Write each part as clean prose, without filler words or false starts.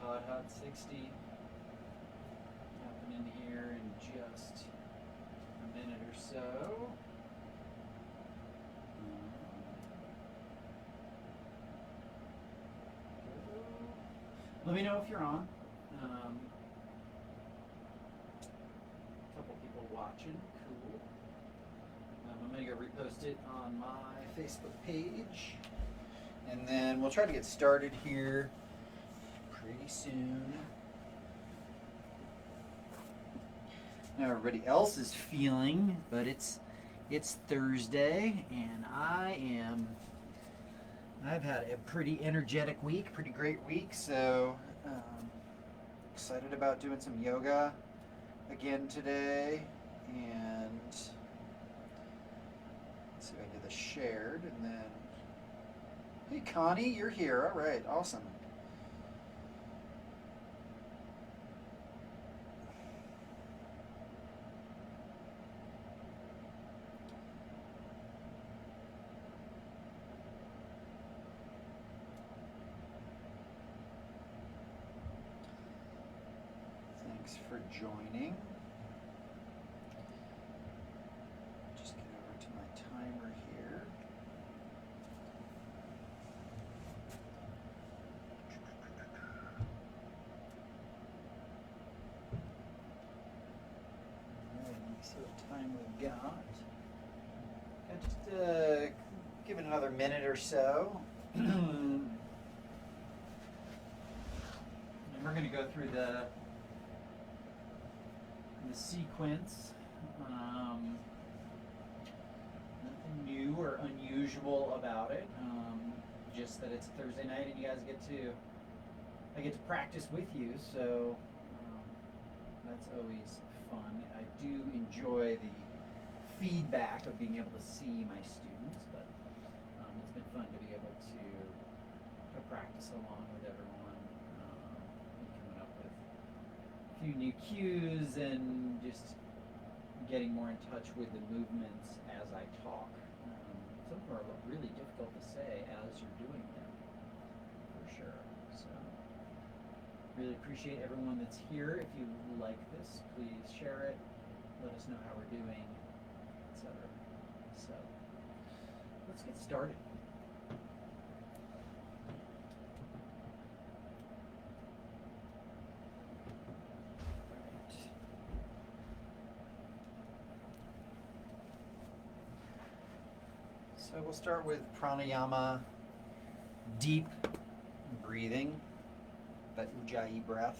podHot 60 happening here in just a minute or so. Let me know if you're on. A couple people watching, cool. I'm gonna go repost it on my Facebook page. And then we'll try to get started here pretty soon. Now everybody else is feeling, but it's Thursday, and I've had a pretty energetic week, pretty great week, so excited about doing some yoga again today. And let's see if I can do this shared, and then hey Connie, you're here. All right, awesome. Thanks for joining. Just get over to my timer here. Alright, let me see what time we've got. Just give it another minute or so. And we're going to go through the sequence. Nothing new or unusual about it. Just that it's Thursday night and you guys I get to practice with you, so that's always fun. I do enjoy the feedback of being able to see my students, but it's been fun to be able to practice along with everyone, and coming up with a few new cues and just getting more in touch with the movements as I talk. Some of them are really difficult to say as you're doing them, for sure. So, really appreciate everyone that's here. If you like this, please share it. Let us know how we're doing, etc. So, let's get started. So we'll start with pranayama, deep breathing, that ujjayi breath.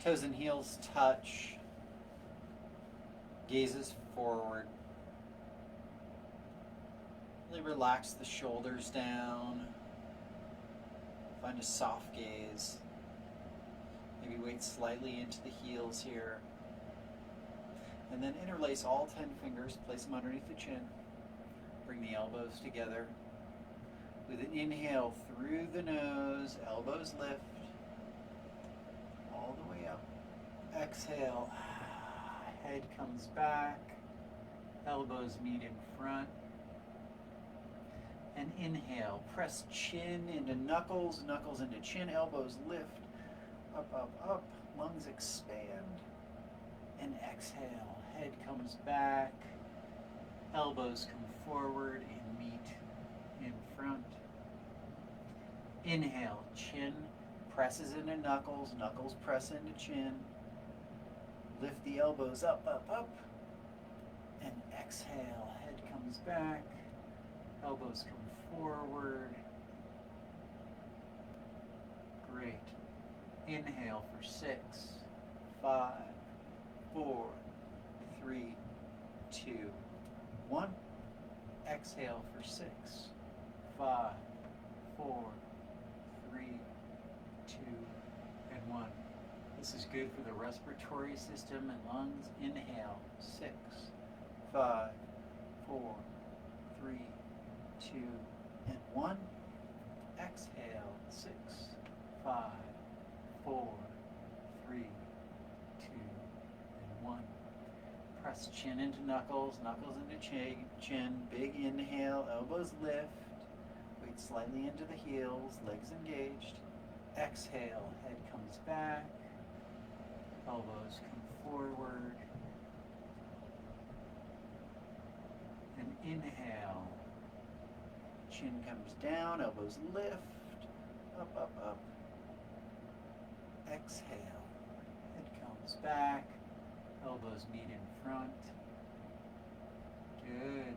Toes and heels touch, gazes forward. Really relax the shoulders down. Find a soft gaze. Maybe weight slightly into the heels here. And then interlace all 10 fingers, place them underneath the chin. Bring the elbows together. With an inhale through the nose, elbows lift. All the way up. Exhale, head comes back. Elbows meet in front. And inhale, press chin into knuckles, knuckles into chin, elbows lift. Up, up, up, lungs expand, and exhale, head comes back, elbows come forward and meet in front. Inhale, chin presses into knuckles, knuckles press into chin, lift the elbows up, up, up, and exhale, head comes back, elbows come forward. Great. Inhale for 6, 5, 4, 3, 2, 1. Exhale for 6, 5, 4, 3, 2, and 1. This is good for the respiratory system and lungs. Inhale, 6, 5, 4, 3, 2, and 1. Exhale, 6, 5, 4, 3, 2, and 1. Press chin into knuckles, knuckles into chin. Big inhale, elbows lift. Weight slightly into the heels, legs engaged. Exhale, head comes back. Elbows come forward. And inhale. Chin comes down, elbows lift. Up, up, up. Exhale. Head comes back. Elbows meet in front. Good.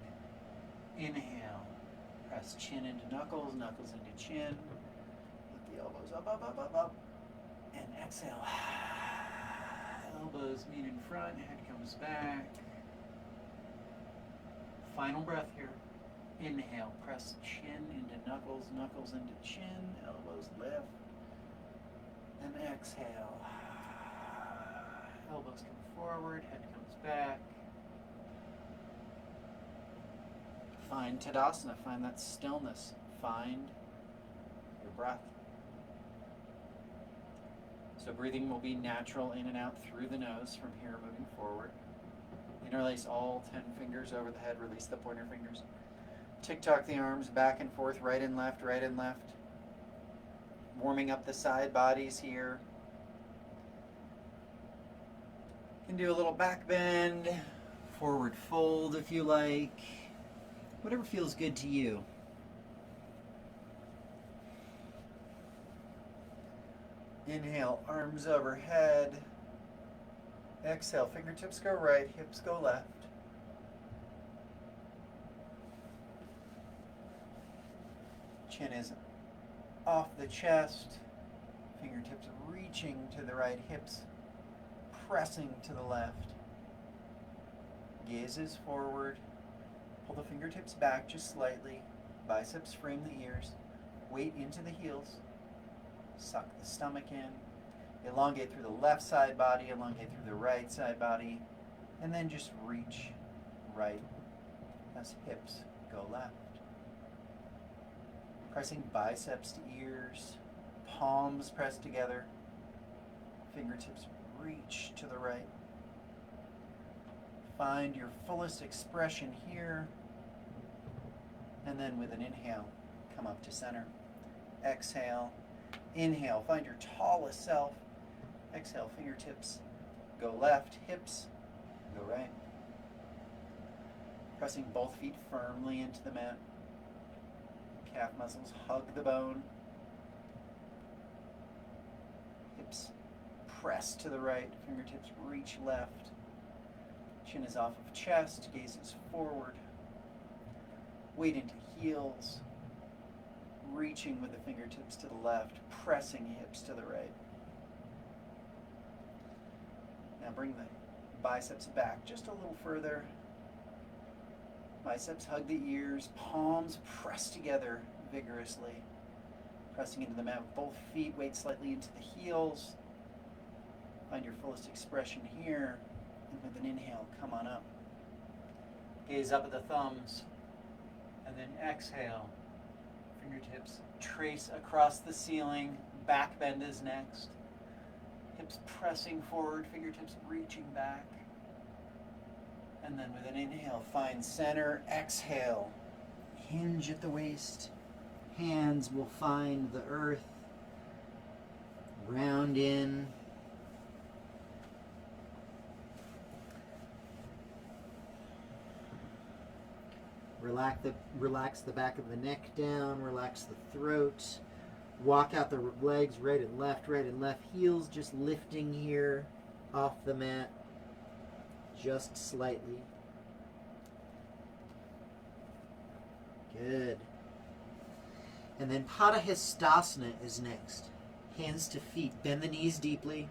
Inhale. Press chin into knuckles, knuckles into chin. Lift the elbows up, up, up, up, up. And exhale. Elbows meet in front, head comes back. Final breath here. Inhale, press chin into knuckles, knuckles into chin, elbows lift. And exhale. Elbows come forward, head comes back. Find Tadasana, find that stillness. Find your breath. So breathing will be natural in and out through the nose from here moving forward. Interlace all 10 fingers over the head, release the pointer fingers. Tick-tock the arms back and forth, right and left, right and left. Warming up the side bodies here. You can do a little back bend, forward fold if you like. Whatever feels good to you. Inhale, arms overhead. Exhale, fingertips go right, hips go left. Chin is off the chest. Fingertips reaching to the right, hips pressing to the left. Gaze is forward. Pull the fingertips back just slightly. Biceps frame the ears. Weight into the heels. Suck the stomach in. Elongate through the left side body, elongate through the right side body, and then just reach right as hips go left. Pressing biceps to ears, palms pressed together, fingertips reach to the right. Find your fullest expression here, and then with an inhale, come up to center. Exhale. Inhale, find your tallest self. Exhale, fingertips go left, hips go right. Pressing both feet firmly into the mat. Calf muscles hug the bone. Hips press to the right, fingertips reach left. Chin is off of chest, gaze is forward. Weight into heels. Reaching with the fingertips to the left, pressing hips to the right. Now bring the biceps back just a little further. Biceps hug the ears, palms press together vigorously. Pressing into the mat with both feet, weight slightly into the heels. Find your fullest expression here, and with an inhale, come on up. Gaze up at the thumbs, and then exhale. Fingertips trace across the ceiling. Back bend is next. Hips pressing forward, fingertips reaching back. And then with an inhale, find center. Exhale. Hinge at the waist. Hands will find the earth. Round in. Relax the back of the neck down, relax the throat. Walk out the legs right and left, heels just lifting here off the mat, just slightly. Good. And then podHot is next. Hands to feet, bend the knees deeply,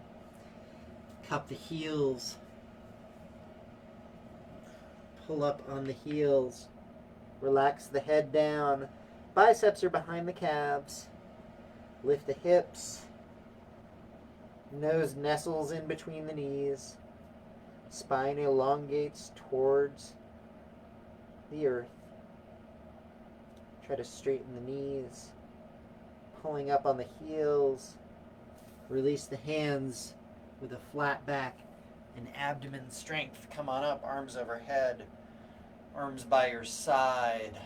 cup the heels, pull up on the heels. Relax the head down. Biceps are behind the calves. Lift the hips. Nose nestles in between the knees. Spine elongates towards the earth. Try to straighten the knees. Pulling up on the heels. Release the hands with a flat back and abdomen strength. Come on up, arms overhead, arms by your side.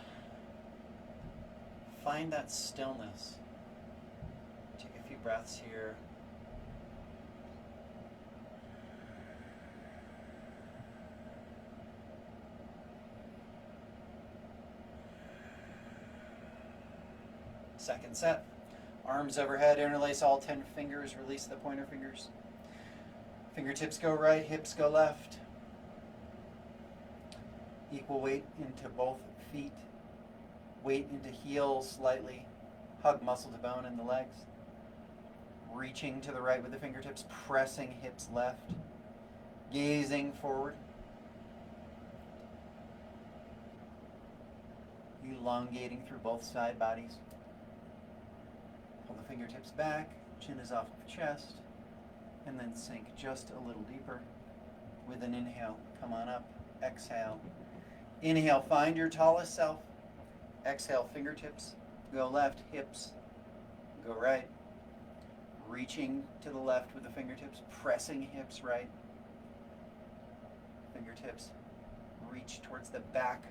Find that stillness. Take a few breaths here. Second set. Arms overhead, interlace all 10 fingers, release the pointer fingers. Fingertips go right, hips go left. Equal weight into both feet. Weight into heels slightly. Hug muscle to bone in the legs. Reaching to the right with the fingertips, pressing hips left. Gazing forward. Elongating through both side bodies. Pull the fingertips back, chin is off the chest, and then sink just a little deeper. With an inhale, come on up. Exhale. Inhale, find your tallest self. Exhale, fingertips go left, hips go right. Reaching to the left with the fingertips, pressing hips right. Fingertips reach towards the back.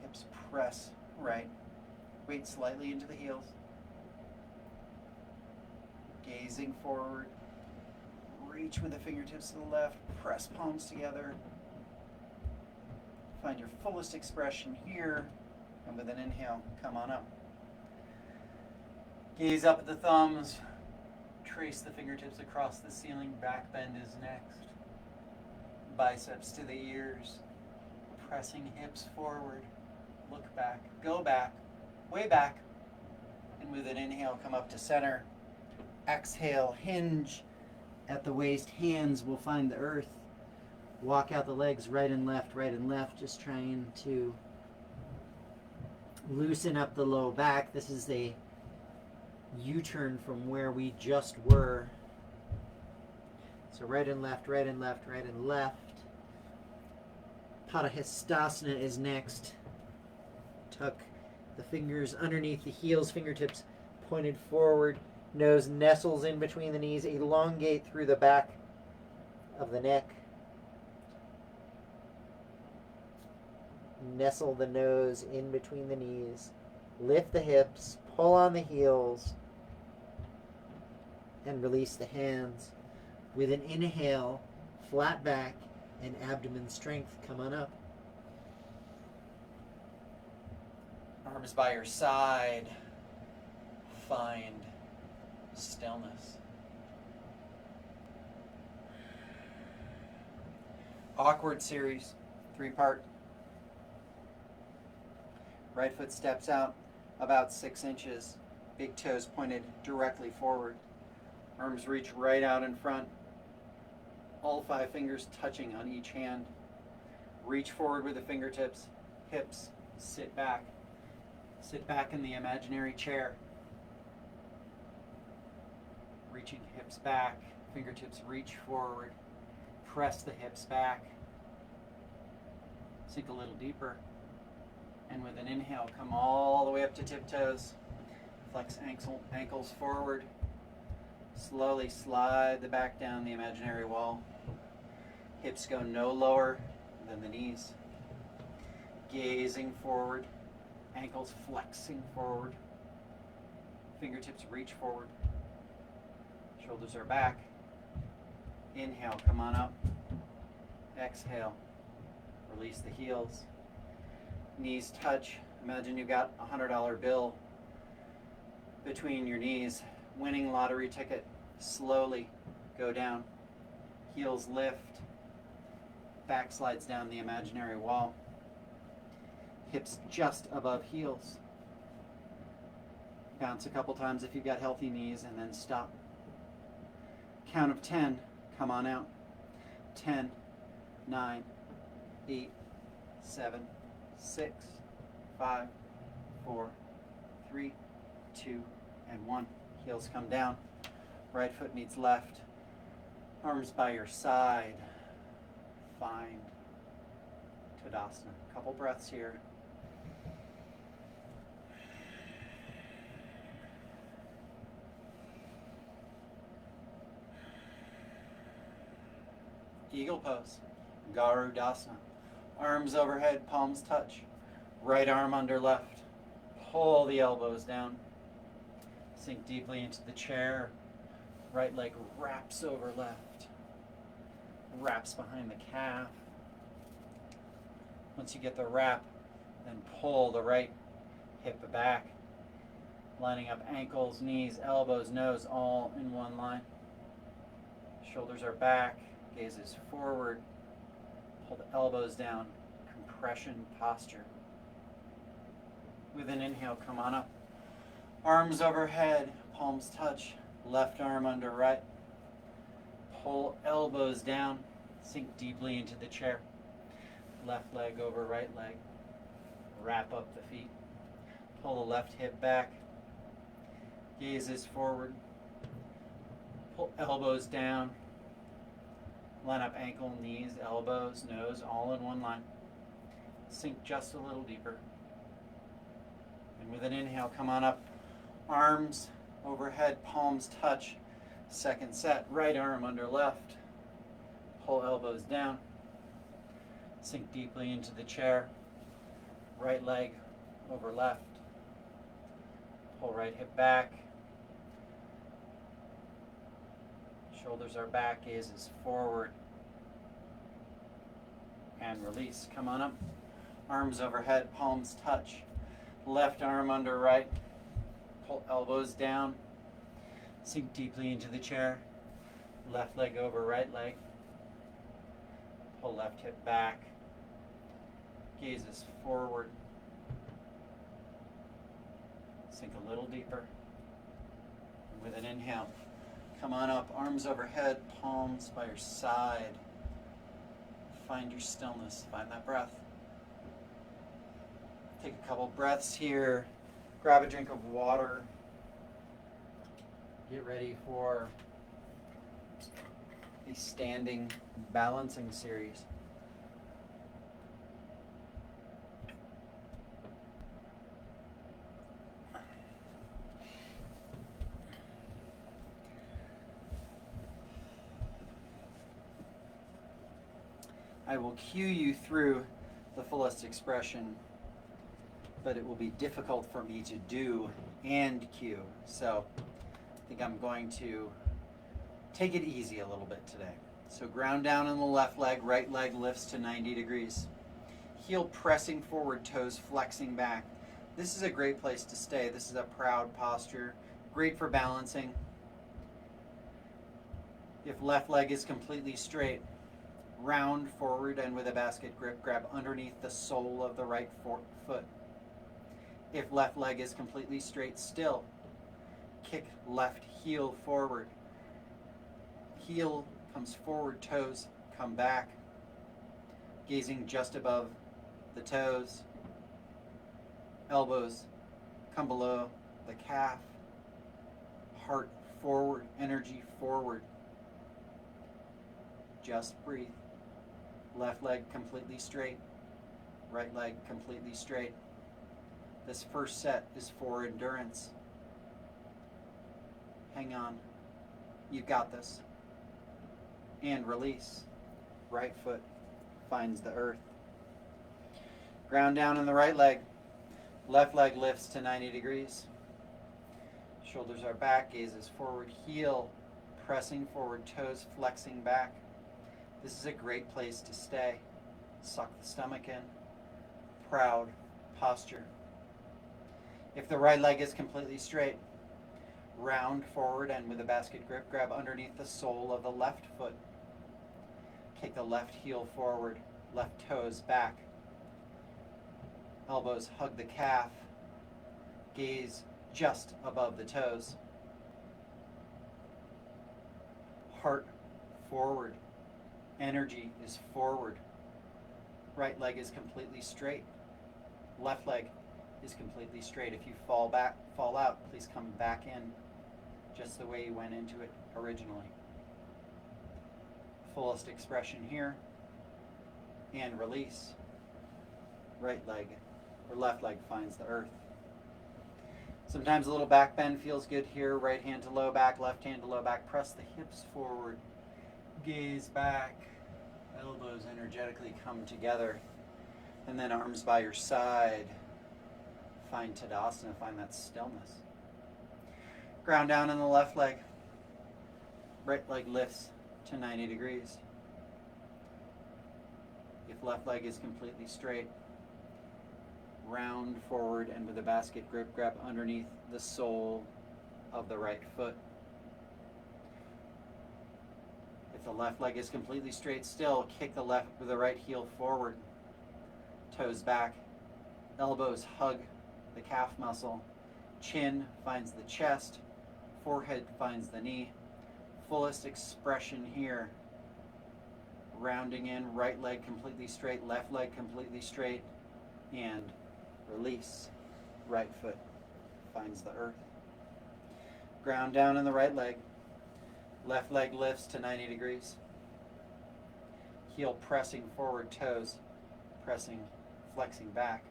Hips press right. Weight slightly into the heels. Gazing forward. Reach with the fingertips to the left. Press palms together. Find your fullest expression here. And with an inhale, come on up. Gaze up at the thumbs. Trace the fingertips across the ceiling. Back bend is next. Biceps to the ears. Pressing hips forward. Look back. Go back. Way back. And with an inhale, come up to center. Exhale, hinge at the waist. Hands will find the earth. Walk out the legs right and left, just trying to loosen up the low back. This is a U-turn from where we just were. So right and left, right and left, right and left. Podhot is next. Tuck the fingers underneath the heels, fingertips pointed forward. Nose nestles in between the knees. Elongate through the back of the neck. Nestle the nose in between the knees. Lift the hips. Pull on the heels. And release the hands. With an inhale, flat back and abdomen strength. Come on up. Arms by your side. Find stillness. Awkward series, 3-part. Right foot steps out about 6 inches. Big toes pointed directly forward. Arms reach right out in front. All 5 fingers touching on each hand. Reach forward with the fingertips. Hips sit back. Sit back in the imaginary chair. Reaching hips back. Fingertips reach forward. Press the hips back. Sink a little deeper. And with an inhale, come all the way up to tiptoes. Flex ankles forward. Slowly slide the back down the imaginary wall. Hips go no lower than the knees. Gazing forward. Ankles flexing forward. Fingertips reach forward. Shoulders are back. Inhale, come on up. Exhale. Release the heels. Knees touch. Imagine you've got a $100 bill between your knees. Winning lottery ticket. Slowly go down. Heels lift. Back slides down the imaginary wall. Hips just above heels. Bounce a couple times if you've got healthy knees and then stop. Count of 10. Come on out. 10, 9, 8, 7, 6, 5, 4, 3, 2, and 1. Heels come down. Right foot meets left. Arms by your side. Find Tadasana. Couple breaths here. Eagle pose. Garudasana. Arms overhead, palms touch. Right arm under left. Pull the elbows down. Sink deeply into the chair. Right leg wraps over left. Wraps behind the calf. Once you get the wrap, then pull the right hip back. Lining up ankles, knees, elbows, nose, all in one line. Shoulders are back, gaze is forward. Pull the elbows down, compression posture. With an inhale, come on up. Arms overhead, palms touch, left arm under right. Pull elbows down, sink deeply into the chair. Left leg over right leg. Wrap up the feet. Pull the left hip back. Gaze is forward. Pull elbows down. Line up ankle, knees, elbows, nose, all in one line. Sink just a little deeper. And with an inhale, come on up. Arms overhead, palms touch. Second set, right arm under left. Pull elbows down. Sink deeply into the chair. Right leg over left. Pull right hip back. Shoulders are back, gaze is forward. And release. Come on up. Arms overhead, palms touch. Left arm under right. Pull elbows down. Sink deeply into the chair. Left leg over right leg. Pull left hip back. Gaze is forward. Sink a little deeper. With an inhale, come on up, arms overhead, palms by your side. Find your stillness, find that breath. Take a couple breaths here. Grab a drink of water. Get ready for a standing balancing series. I will cue you through the fullest expression, but it will be difficult for me to do and cue. So I think I'm going to take it easy a little bit today. So ground down in the left leg, right leg lifts to 90 degrees. Heel pressing forward, toes flexing back. This is a great place to stay. This is a proud posture, great for balancing. If left leg is completely straight, round forward and with a basket grip, grab underneath the sole of the right foot. If left leg is completely straight still, kick left heel forward. Heel comes forward, toes come back, gazing just above the toes. Elbows come below the calf. Heart forward, energy forward. Just breathe. Left leg completely straight, right leg completely straight. This first set is for endurance. Hang on. You've got this. And release. Right foot finds the earth. Ground down in the right leg. Left leg lifts to 90 degrees. Shoulders are back, gaze is forward, heel pressing forward, toes flexing back. This is a great place to stay. Suck the stomach in. Proud posture. If the right leg is completely straight, round forward and with a basket grip, grab underneath the sole of the left foot. Kick the left heel forward, left toes back. Elbows hug the calf. Gaze just above the toes. Heart forward. Energy is forward. Right leg is completely straight. Left leg is completely straight. If you fall out, please come back in just the way you went into it originally. Fullest expression here. And release. Right leg or left leg finds the earth. Sometimes a little back bend feels good here. Right hand to low back, left hand to low back. Press the hips forward. Gaze back. Elbows energetically come together. And then arms by your side. Find Tadasana, find that stillness. Ground down in the left leg. Right leg lifts to 90 degrees. If left leg is completely straight, round forward and with a basket grip, grab underneath the sole of the right foot. If the left leg is completely straight still, kick the right heel forward. Toes back, elbows hug the calf muscle, chin finds the chest, forehead finds the knee. Fullest expression here. Rounding in, right leg completely straight, left leg completely straight, and release. Right foot finds the earth. Ground down in the right leg. Left leg lifts to 90 degrees. Heel pressing forward, toes pressing, flexing back.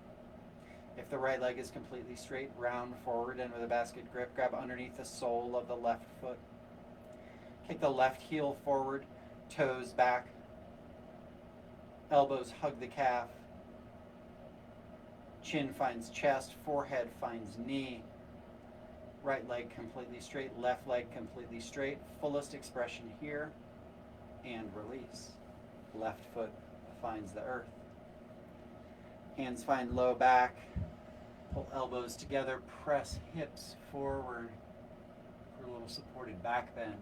If the right leg is completely straight, round forward and with a basket grip, grab underneath the sole of the left foot. Kick the left heel forward, toes back. Elbows hug the calf. Chin finds chest, forehead finds knee. Right leg completely straight, left leg completely straight. Fullest expression here, and release. Left foot finds the earth. Hands find low back. Pull elbows together, press hips forward for a little supported back bend.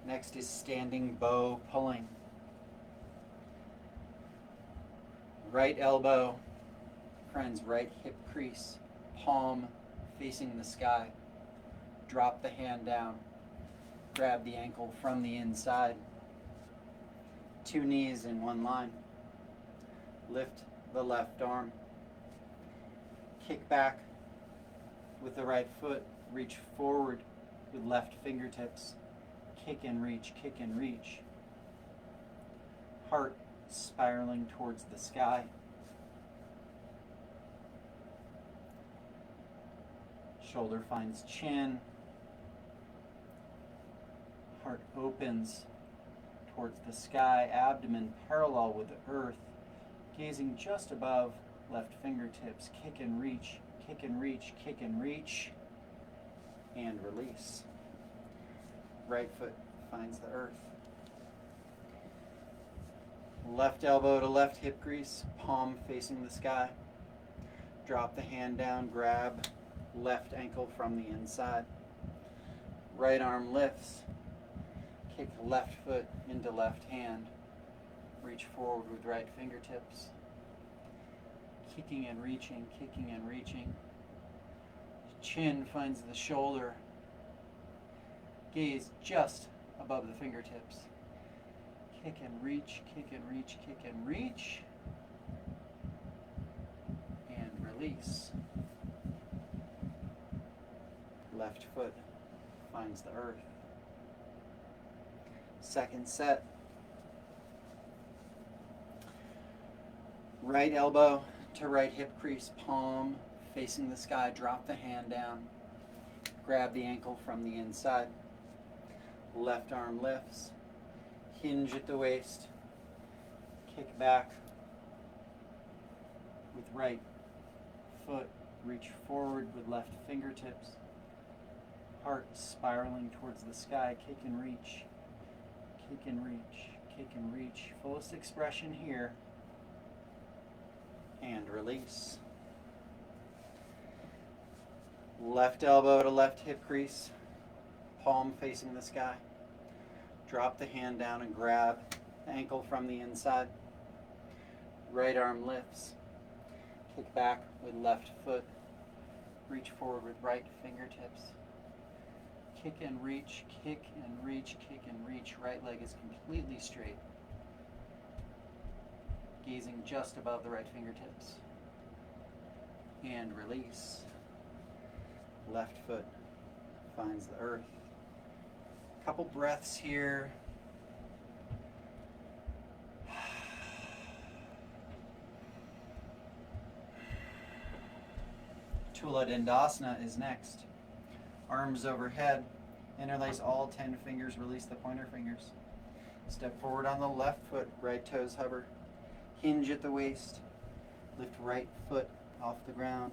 Next is standing bow pulling. Right elbow, friends, right hip crease, palm facing the sky. Drop the hand down. Grab the ankle from the inside. Two knees in one line. Lift the left arm. Kick back with the right foot. Reach forward with left fingertips. Kick and reach, kick and reach. Heart spiraling towards the sky. Shoulder finds chin. Heart opens towards the sky, abdomen parallel with the earth, gazing just above left fingertips. Kick and reach, kick and reach, kick and reach, and release. Right foot finds the earth. Left elbow to left hip crease, palm facing the sky. Drop the hand down, grab left ankle from the inside. Right arm lifts. Kick left foot into left hand. Reach forward with right fingertips. Kicking and reaching, kicking and reaching. Chin finds the shoulder. Gaze just above the fingertips. Kick and reach, kick and reach, kick and reach. And release. Left foot finds the earth. Second set. Right elbow to right hip crease, palm facing the sky. Drop the hand down. Grab the ankle from the inside. Left arm lifts. Hinge at the waist. Kick back with right foot. Reach forward with left fingertips. Heart spiraling towards the sky. Kick and reach. Kick and reach. Kick and reach. Fullest expression here. And release. Left elbow to left hip crease. Palm facing the sky. Drop the hand down and grab the ankle from the inside. Right arm lifts. Kick back with left foot. Reach forward with right fingertips. Kick and reach, kick and reach, kick and reach. Right leg is completely straight. Gazing just above the right fingertips. And release. Left foot finds the earth. Couple breaths here. Tula Dandasana is next. Arms overhead Interlace all 10 fingers, release the pointer fingers. Step forward on the left foot, right toes hover. Hinge at the waist. Lift right foot off the ground.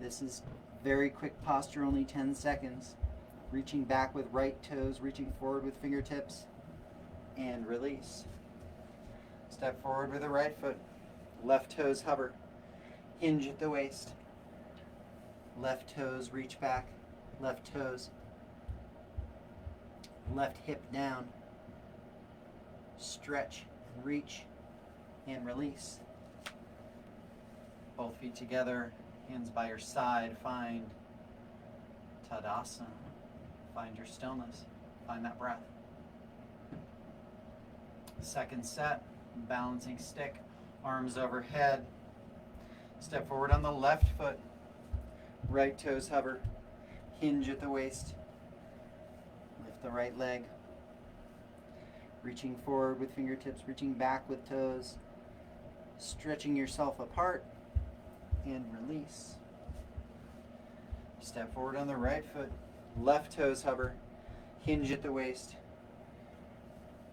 This is very quick posture, only 10 seconds. Reaching back with right toes, reaching forward with fingertips, and release. Step forward with the right foot. Left toes hover. Hinge at the waist. Left toes reach back. Left toes. Left hip down. Stretch and reach and release. Both feet together, hands by your side. Find Tadasana. Find your stillness. Find that breath. Second set, balancing stick, arms overhead. Step forward on the left foot. Right toes hover. Hinge at the waist. Lift the right leg. Reaching forward with fingertips, reaching back with toes. Stretching yourself apart and release. Step forward on the right foot. Left toes hover. Hinge at the waist.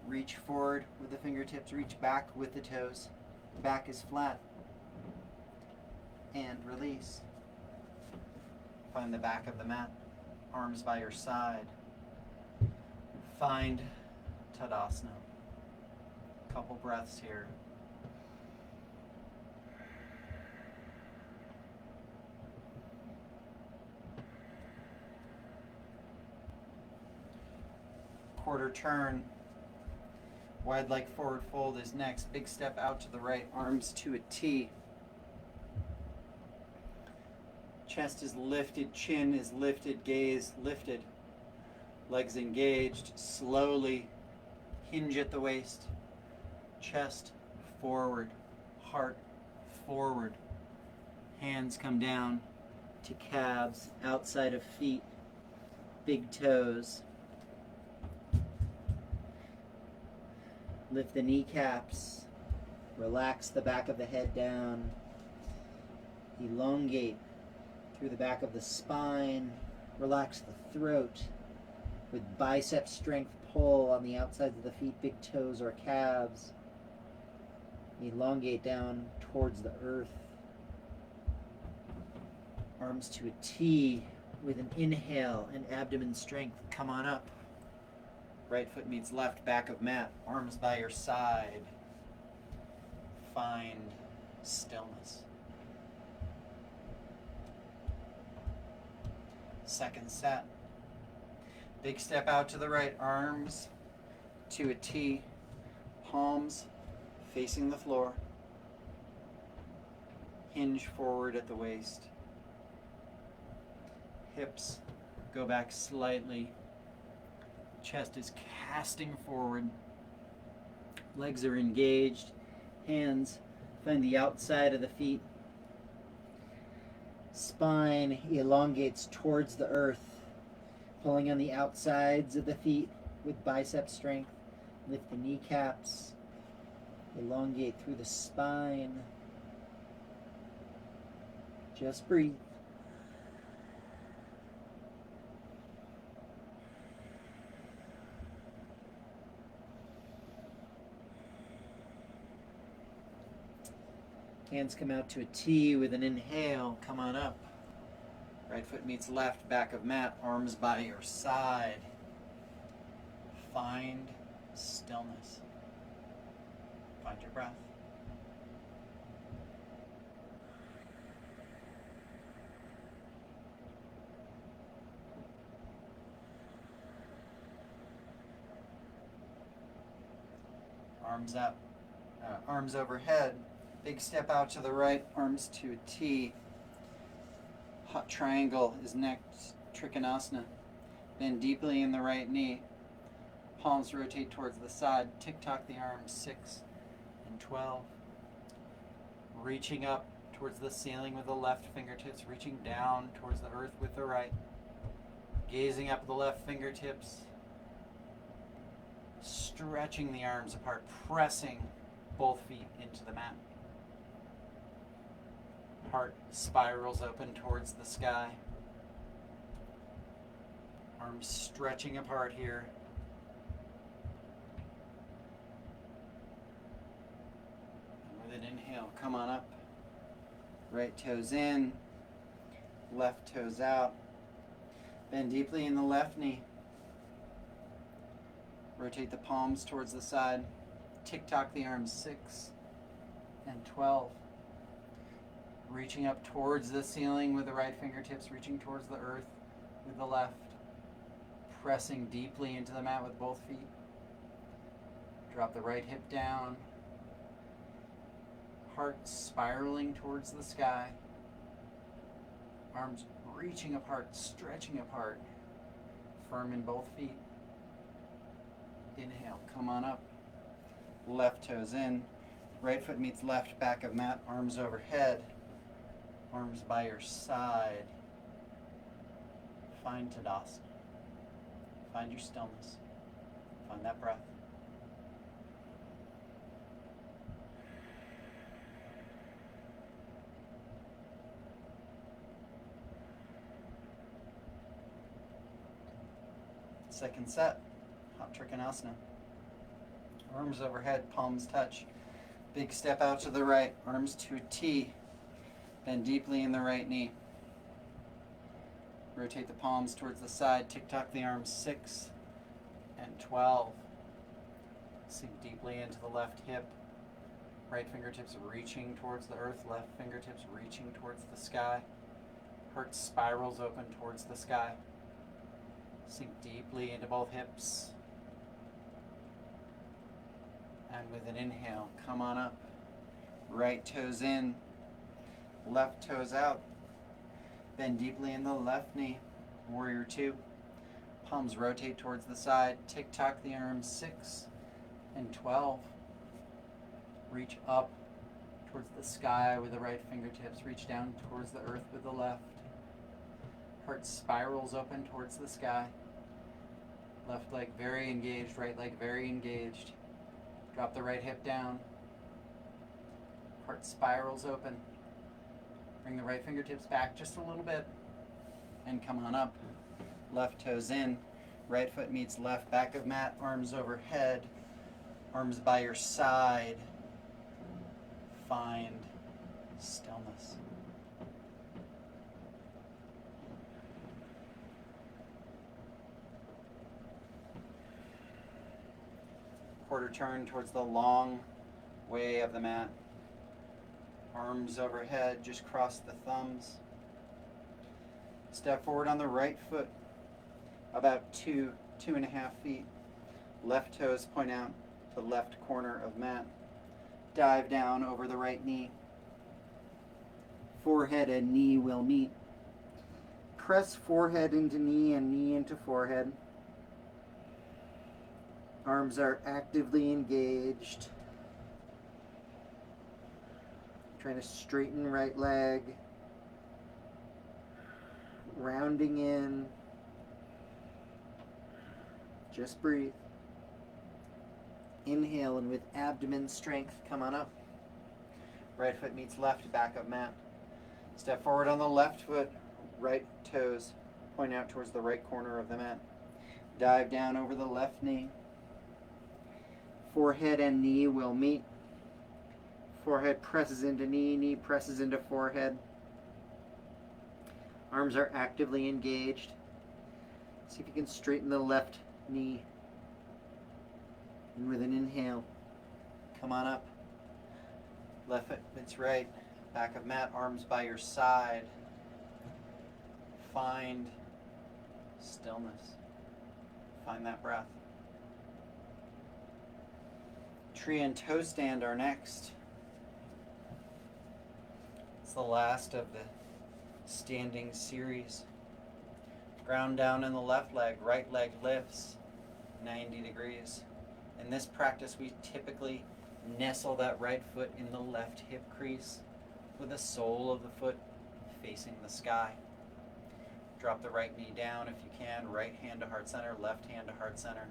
Reach forward with the fingertips, reach back with the toes. Back is flat. And release. Find the back of the mat. Arms by your side. Find Tadasana. Couple breaths here. Quarter turn. Wide leg forward fold is next. Big step out to the right, arms to a T. Chest is lifted, chin is lifted, gaze lifted. Legs engaged, slowly hinge at the waist. Chest forward, heart forward. Hands come down to calves, outside of feet, big toes. Lift the kneecaps, relax the back of the head down, elongate through the back of the spine, relax the throat with bicep strength pull on the outsides of the feet, big toes or calves. Elongate down towards the earth. Arms to a T with an inhale and abdomen strength. Come on up. Right foot meets left, back of mat, arms by your side. Find stillness. Second set. Big step out to the right, arms to a T, palms facing the floor. Hinge forward at the waist. Hips go back slightly. Chest is casting forward. Legs are engaged. Hands find the outside of the feet. Spine elongates towards the earth, pulling on the outsides of the feet with bicep strength. Lift the kneecaps. Elongate through the spine. Just breathe. Hands come out to a T with an inhale. Come on up. Right foot meets left, back of mat, arms by your side. Find stillness. Find your breath. Arms up, arms overhead. Big step out to the right, arms to a T. Hot triangle is next, Trikonasana. Bend deeply in the right knee. Palms rotate towards the side. Tick-tock the arms, 6 and 12. Reaching up towards the ceiling with the left fingertips, reaching down towards the earth with the right. Gazing up at the left fingertips. Stretching the arms apart, pressing both feet into the mat. Heart spirals open towards the sky. Arms stretching apart here. And with an inhale, come on up. Right toes in, left toes out. Bend deeply in the left knee. Rotate the palms towards the side. Tick-tock the arms, 6 and 12. Reaching up towards the ceiling with the right fingertips, reaching towards the earth with the left. Pressing deeply into the mat with both feet. Drop the right hip down. Heart spiraling towards the sky. Arms reaching apart, stretching apart. Firm in both feet. Inhale, come on up. Left toes in. Right foot meets left, back of mat, arms overhead. Arms by your side. Find Tadasana. Find your stillness. Find that breath. Second set, Hot Trikonasana. Arms overhead, palms touch. Big step out to the right, arms to a T. Bend deeply in the right knee. Rotate the palms towards the side. Tick-tock the arms, 6 and 12. Sink deeply into the left hip. Right fingertips reaching towards the earth. Left fingertips reaching towards the sky. Heart spirals open towards the sky. Sink deeply into both hips. And with an inhale, come on up. Right toes in. Left toes out. Bend deeply in the left knee. Warrior 2. Palms rotate towards the side. Tick-tock the arms, 6 and 12. Reach up towards the sky with the right fingertips. Reach down towards the earth with the left. Heart spirals open towards the sky. Left leg very engaged, right leg very engaged. Drop the right hip down. Heart spirals open. Bring the right fingertips back just a little bit. And come on up. Left toes in. Right foot meets left, back of mat, arms overhead. Arms by your side. Find stillness. Quarter turn towards the long way of the mat. Arms overhead, just cross the thumbs. Step forward on the right foot, about 2.5 feet. Left toes point out to the left corner of mat. Dive down over the right knee. Forehead and knee will meet. Press forehead into knee and knee into forehead. Arms are actively engaged. Trying to straighten right leg. Rounding in. Just breathe. Inhale, and with abdomen strength, come on up. Right foot meets left, back of mat. Step forward on the left foot. Right toes point out towards the right corner of the mat. Dive down over the left knee. Forehead and knee will meet. Forehead presses into knee, knee presses into forehead. Arms are actively engaged. See if you can straighten the left knee. And with an inhale, come on up. Left foot meets right, back of mat, arms by your side. Find stillness. Find that breath. Tree and toe stand are next. It's the last of the standing series. Ground down in the left leg, right leg lifts 90 degrees. In this practice, we typically nestle that right foot in the left hip crease with the sole of the foot facing the sky. Drop the right knee down if you can, right hand to heart center, left hand to heart center.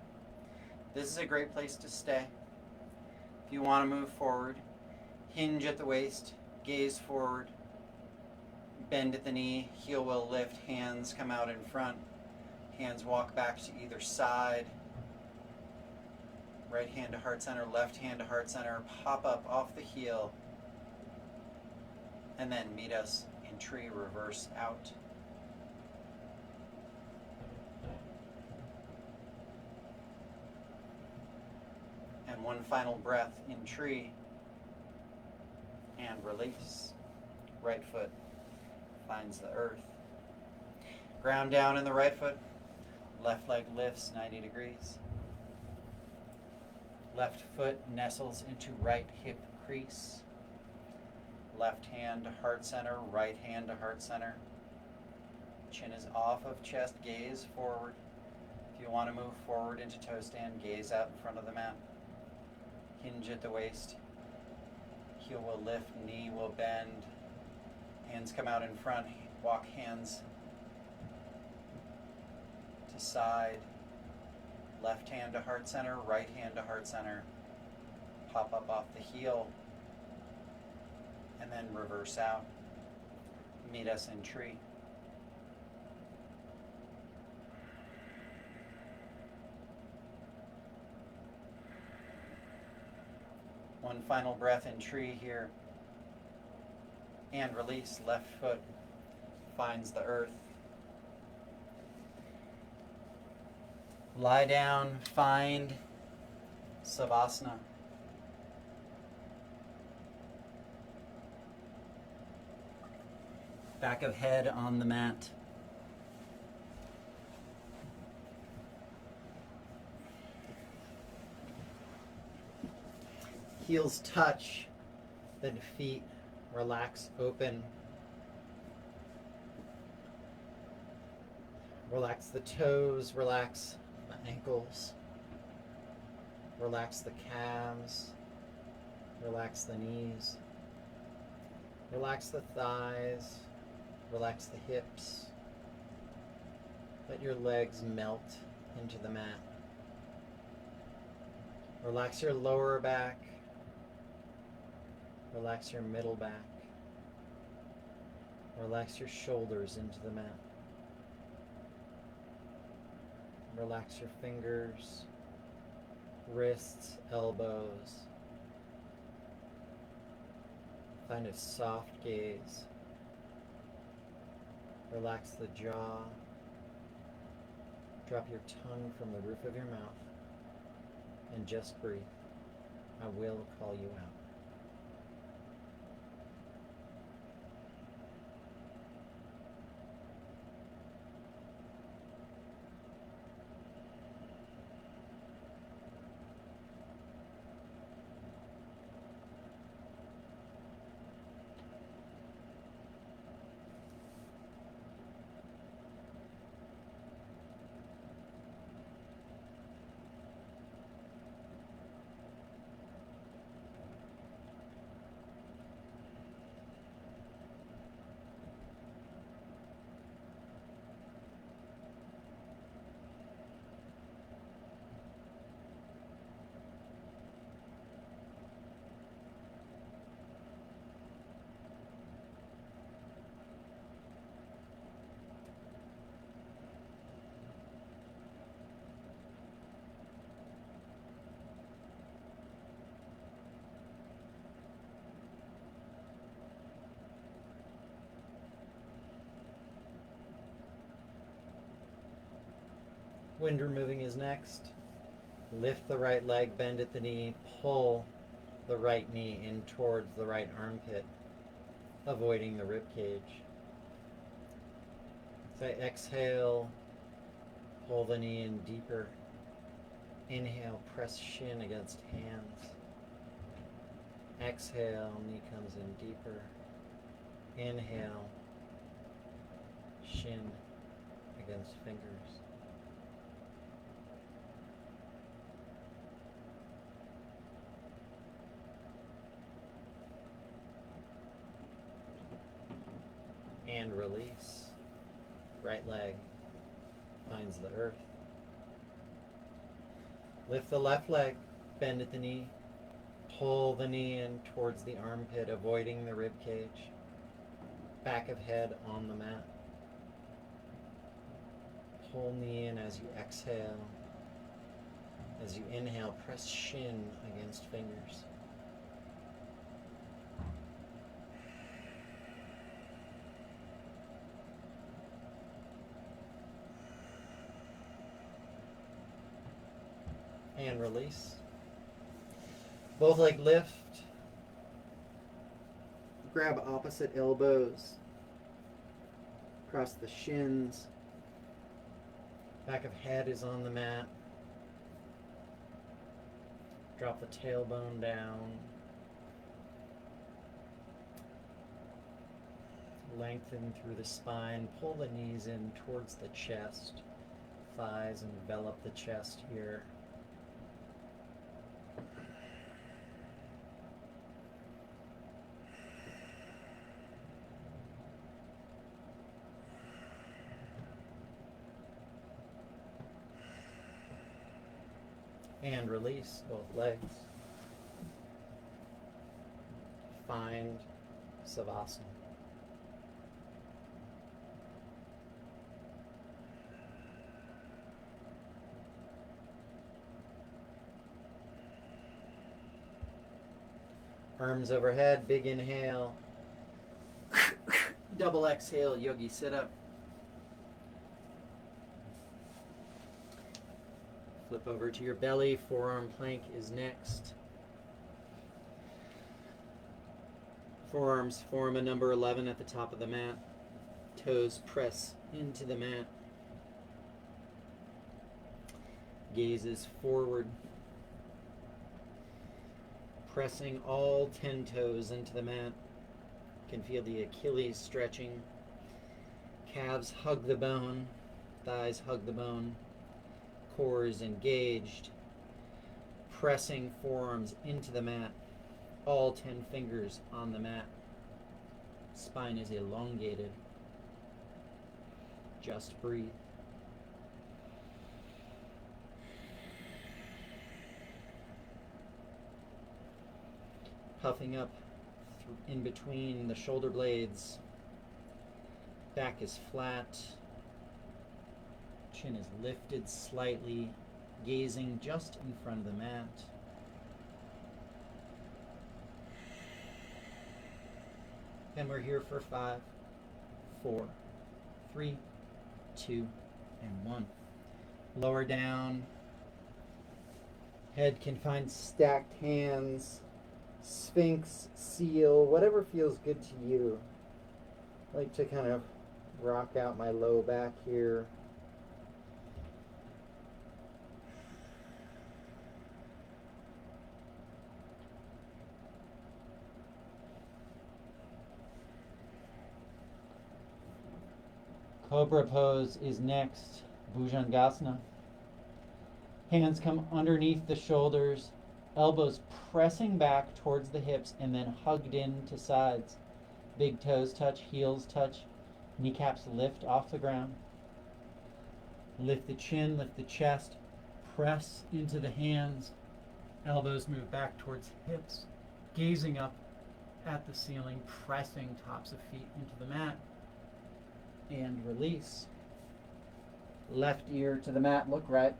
This is a great place to stay. If you want to move forward, hinge at the waist, gaze forward, bend at the knee, heel will lift, hands come out in front, Hands walk back to either side. Right hand to heart center, left hand to heart center. Pop up off the heel. And then meet us in tree, reverse out. And one final breath in tree. And release. Right foot finds the earth. Ground down in the right foot. Left leg lifts 90 degrees. Left foot nestles into right hip crease. Left hand to heart center, right hand to heart center. Chin is off of chest, gaze forward. If you want to move forward into toe stand, gaze out in front of the mat. Hinge at the waist. Heel will lift, knee will bend. Hands come out in front, walk hands to side. Left hand to heart center, right hand to heart center. Pop up off the heel. And then reverse out. Meet us in tree. One final breath in tree here. And release. Left foot finds the earth. Lie down, find Savasana. Back of head on the mat. Heels touch, then feet relax, open. Relax the toes, relax the ankles. Relax the calves. Relax the knees. Relax the thighs. Relax the hips. Let your legs melt into the mat. Relax your lower back. Relax your middle back. Relax your shoulders into the mat. Relax your fingers, wrists, elbows. Find a soft gaze. Relax the jaw. Drop your tongue from the roof of your mouth and just breathe. I will call you out. Wind removing is next. Lift the right leg, bend at the knee, pull the right knee in towards the right armpit, avoiding the rib cage. So exhale, pull the knee in deeper. Inhale, press shin against hands. Exhale, knee comes in deeper. Inhale, shin against fingers. And release. Right leg finds the earth. Lift the left leg, bend at the knee. Pull the knee in towards the armpit, avoiding the rib cage. Back of head on the mat. Pull knee in as you exhale. As you inhale, press shin against fingers. And release. Both leg lift. Grab opposite elbows. Cross the shins. Back of head is on the mat. Drop the tailbone down. Lengthen through the spine. Pull the knees in towards the chest. Thighs envelop the chest here. And release both legs. Find Savasana. Arms overhead, big inhale. Double exhale, yogi sit up. Flip over to your belly, forearm plank is next. Forearms form a number 11 at the top of the mat. Toes press into the mat. Gazes forward. Pressing all 10 toes into the mat. You can feel the Achilles stretching. Calves hug the bone. Thighs hug the bone. Core is engaged. Pressing forearms into the mat. All 10 fingers on the mat. Spine is elongated. Just breathe. Puffing up in between the shoulder blades. Back is flat. Chin is lifted slightly, gazing just in front of the mat. And we're here for 5, 4, 3, 2, and 1. Lower down. Head can find stacked hands, Sphinx, seal, whatever feels good to you. I like to kind of rock out my low back here. Cobra pose is next, Bhujangasana. Hands come underneath the shoulders, elbows pressing back towards the hips and then hugged in to sides. Big toes touch, heels touch, kneecaps lift off the ground. Lift the chin, lift the chest, press into the hands. Elbows move back towards hips, gazing up at the ceiling, pressing tops of feet into the mat. And release. Left ear to the mat, look right.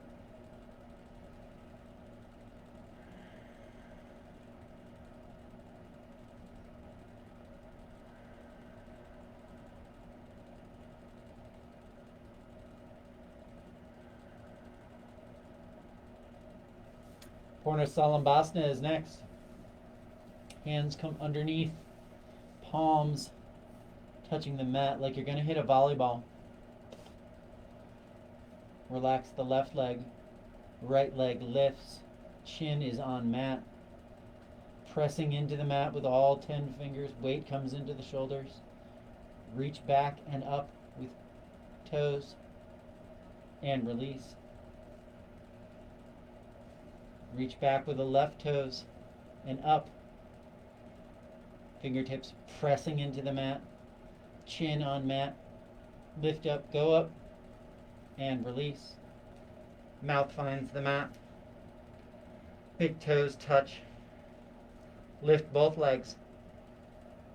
Purna Salambhasana is next. Hands come underneath, palms touching the mat like you're going to hit a volleyball. Relax the left leg. Right leg lifts. Chin is on mat. Pressing into the mat with all 10 fingers. Weight comes into the shoulders. Reach back and up with toes. And release. Reach back with the left toes and up. Fingertips pressing into the mat. Chin on mat. Lift up, go up, and release. Mouth finds the mat. Big toes touch. Lift both legs.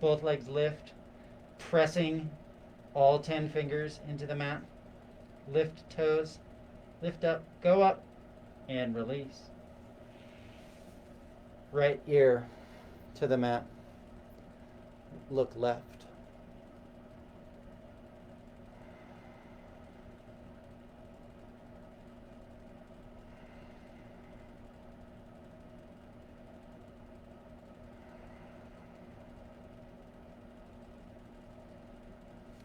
Both legs lift. Pressing all 10 fingers into the mat. lift toes, lift up, go up, and release. Right ear to the mat, look left.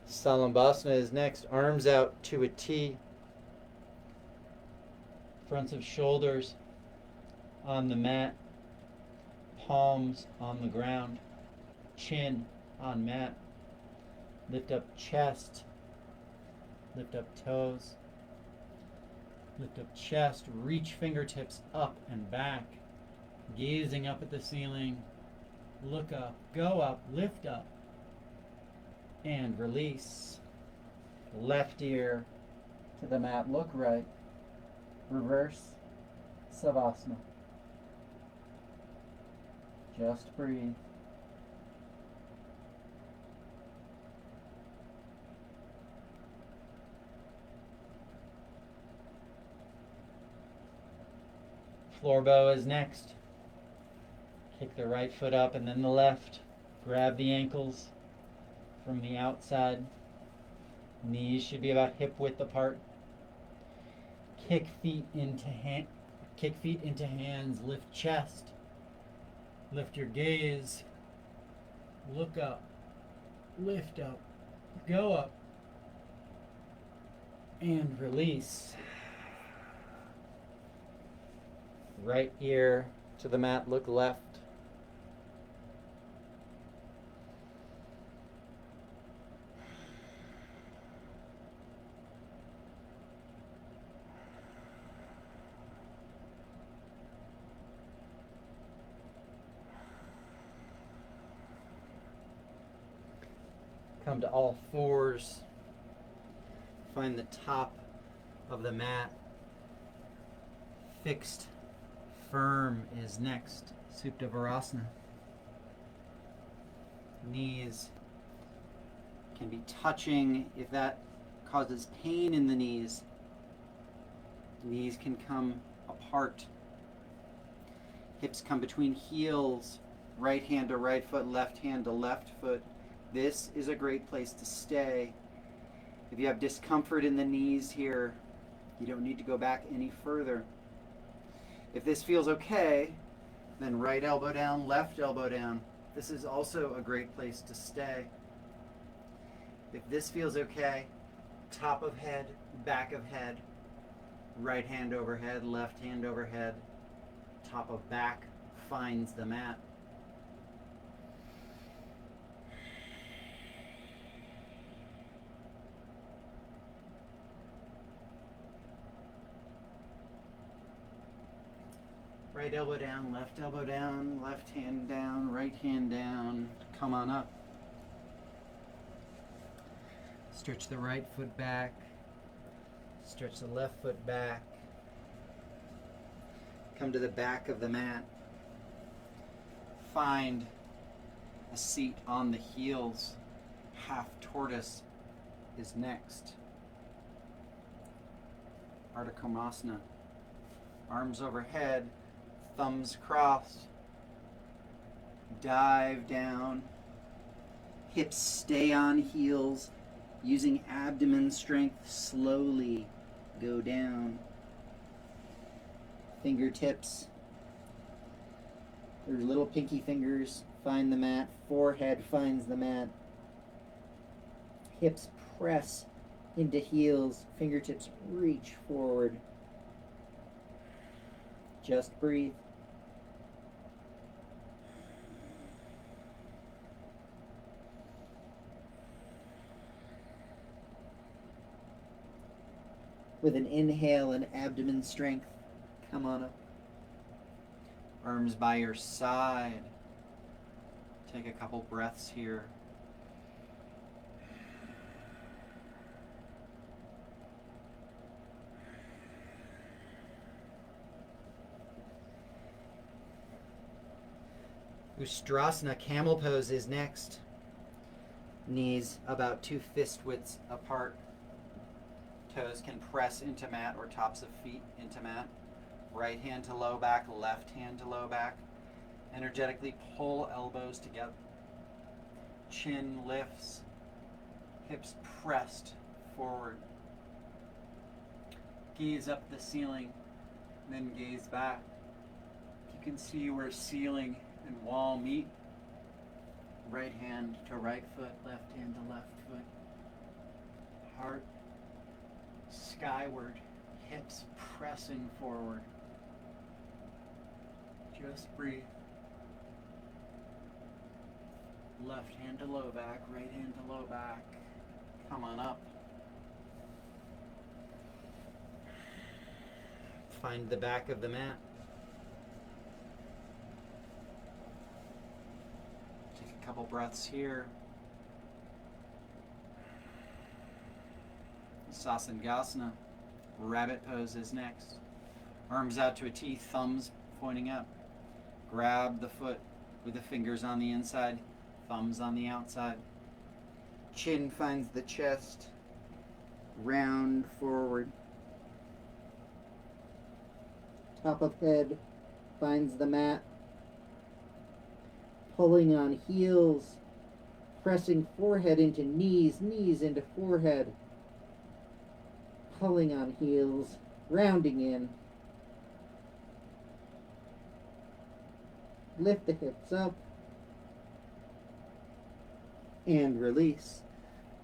Salambhasana is next. Arms out to a T. Fronts of shoulders on the mat. Palms on the ground. Chin on mat. Lift up chest. Lift up toes. Lift up chest. Reach fingertips up and back. Gazing up at the ceiling. Look up. Go up. Lift up. And release. Left ear to the mat, look right. Reverse Savasana. Just breathe. Floor bow is next. Kick the right foot up and then the left. Grab the ankles from the outside. Knees should be about hip width apart. Kick feet into hands, lift chest. Lift your gaze. Look up. Lift up. Go up. And release. Right ear to the mat, look left. Come to all fours. Find the top of the mat. Fixed, firm is next. Supta Virasana. Knees can be touching if that causes pain in the knees. Knees can come apart. Hips come between heels. Right hand to right foot, left hand to left foot. This is a great place to stay. If you have discomfort in the knees here, you don't need to go back any further. If this feels okay, then right elbow down, left elbow down. This is also a great place to stay. If this feels okay, top of head, back of head, right hand overhead, left hand overhead, top of back finds the mat. Right elbow down, left hand down, right hand down. Come on up. Stretch the right foot back. Stretch the left foot back. Come to the back of the mat. Find a seat on the heels. Half tortoise is next. Ardha Karmasana. Arms overhead. Thumbs crossed. Dive down. Hips stay on heels. Using abdomen strength, slowly go down. Fingertips, or little pinky fingers, find the mat. Forehead finds the mat. Hips press into heels. Fingertips reach forward. Just breathe. With an inhale and abdomen strength, come on up. Arms by your side. Take a couple breaths here. Ustrasana, camel pose, is next. Knees about 2 fist widths apart. Toes can press into mat or tops of feet into mat. Right hand to low back, left hand to low back. Energetically pull elbows together. Chin lifts, hips pressed forward. Gaze up the ceiling, then gaze back. You can see where ceiling and wall meet. Right hand to right foot, left hand to left foot. Heart skyward, hips pressing forward. Just breathe. Left hand to low back, right hand to low back. Come on up. Find the back of the mat. Take a couple breaths here. Sasangasana. Rabbit pose is next. Arms out to a T, thumbs pointing up. Grab the foot with the fingers on the inside, thumbs on the outside. Chin finds the chest. Round forward. Top of head finds the mat. Pulling on heels. Pressing forehead into knees, knees into forehead. Pulling on heels. Rounding in. Lift the hips up. And release.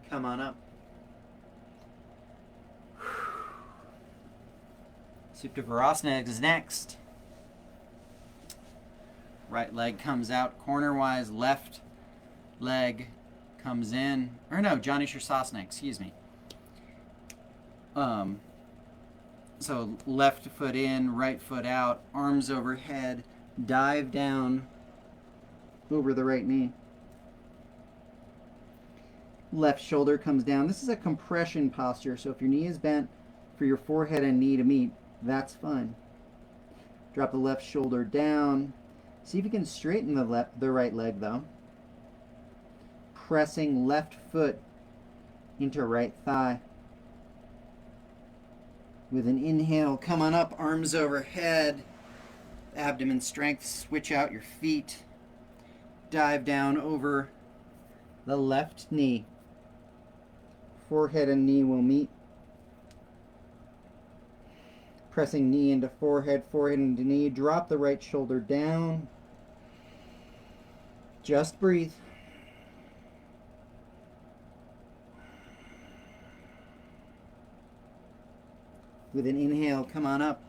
Come on up. Supta Virasana is next. Right leg comes out cornerwise, left leg comes in. Or no, Jani Shirsasana, excuse me. So left foot in, right foot out, arms overhead, dive down over the right knee. Left shoulder comes down. This is a compression posture, so if your knee is bent for your forehead and knee to meet, that's fine. Drop the left shoulder down. See if you can straighten the right leg though. Pressing left foot into right thigh. With an inhale, come on up, arms overhead. Abdomen strength, switch out your feet. Dive down over the left knee. Forehead and knee will meet. Pressing knee into forehead, forehead into knee. Drop the right shoulder down. Just breathe. With an inhale, come on up.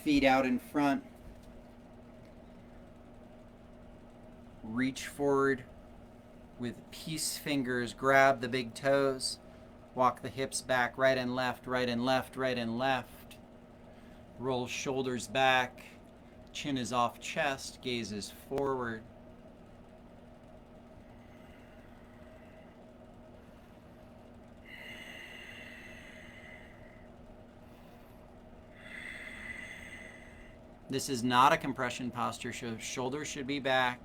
Feet out in front. Reach forward with peace fingers. Grab the big toes. Walk the hips back, right and left, right and left, right and left. Roll shoulders back. Chin is off chest. Gaze is forward. This is not a compression posture, so shoulders should be back,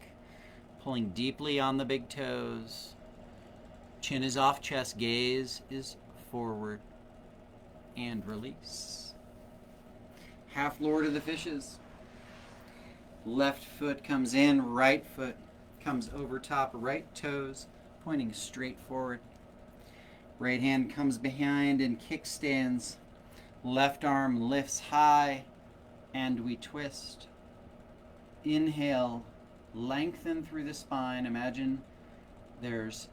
pulling deeply on the big toes. Chin is off chest, gaze is forward, and release. Half Lord of the Fishes. Left foot comes in, right foot comes over top, right toes pointing straight forward. Right hand comes behind and kickstands. Left arm lifts high. And we twist. Inhale, lengthen through the spine. Imagine there's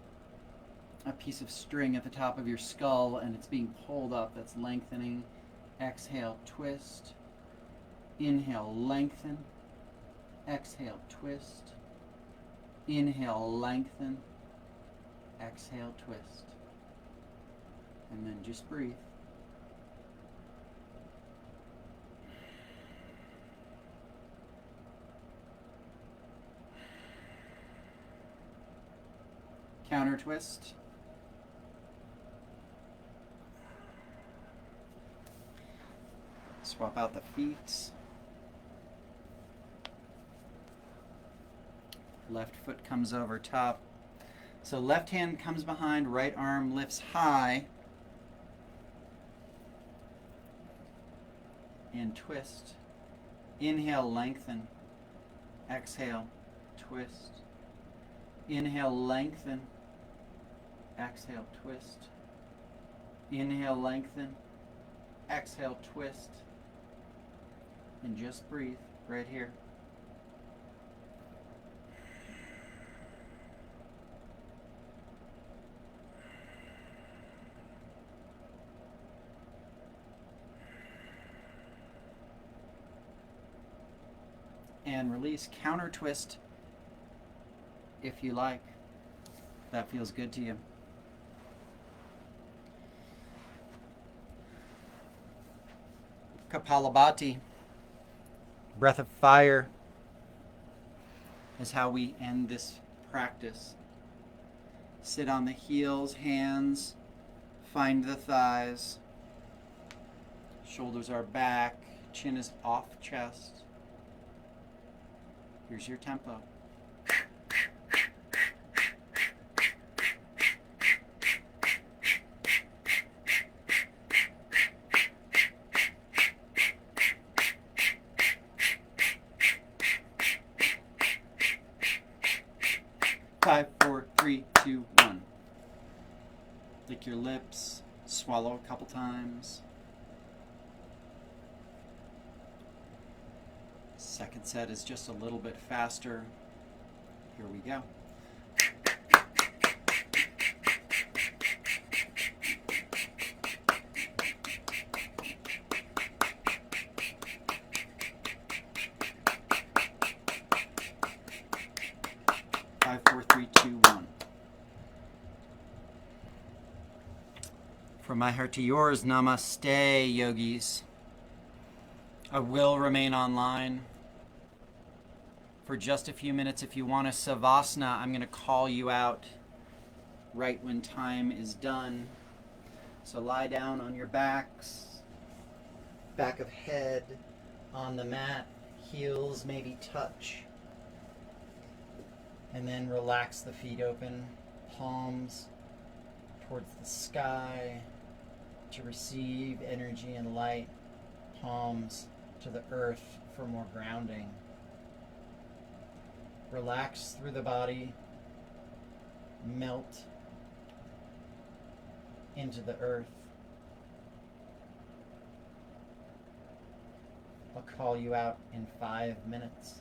a piece of string at the top of your skull and it's being pulled up. That's lengthening. Exhale, twist. Inhale, lengthen. Exhale, twist. Inhale, lengthen. Exhale, twist. And then just breathe. Counter twist. Swap out the feet. Left foot comes over top. So left hand comes behind, right arm lifts high. and twist. Inhale, lengthen. Exhale, twist. Inhale, lengthen. Exhale, twist. Inhale, lengthen. Exhale, twist. And just breathe right here. And release. Counter twist if you like. That feels good to you. Kapalabhati, breath of fire, is how we end this practice. Sit on the heels, hands, find the thighs. Shoulders are back, chin is off chest. Here's your tempo. 5, 4, 3, 2, 1. Lick your lips, swallow a couple times. Second set is just a little bit faster. Here we go. Five, four, three, two, one. From my heart to yours, namaste, yogis. I will remain online for just a few minutes. If you want a savasana, I'm going to call you out right when time is done. So lie down on your backs, back of head on the mat, heels maybe touch. And then relax the feet open, palms towards the sky to receive energy and light, palms to the earth for more grounding. Relax through the body, melt into the earth. I'll call you out in 5 minutes.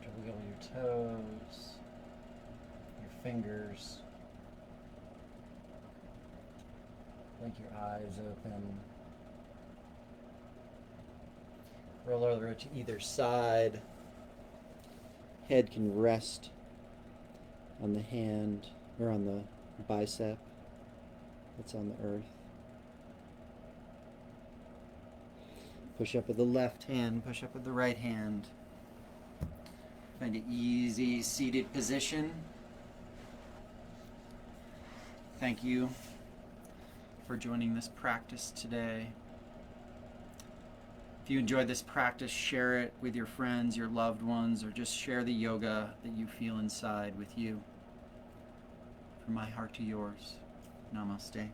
to wiggle your toes, your fingers. Blink your eyes open. Roll over to either side. Head can rest on the hand or on the bicep that's on the earth. Push up with the left hand, push up with the right hand. Find an easy seated position. Thank you for joining this practice today. If you enjoyed this practice, share it with your friends, your loved ones, or just share the yoga that you feel inside with you. From my heart to yours, namaste.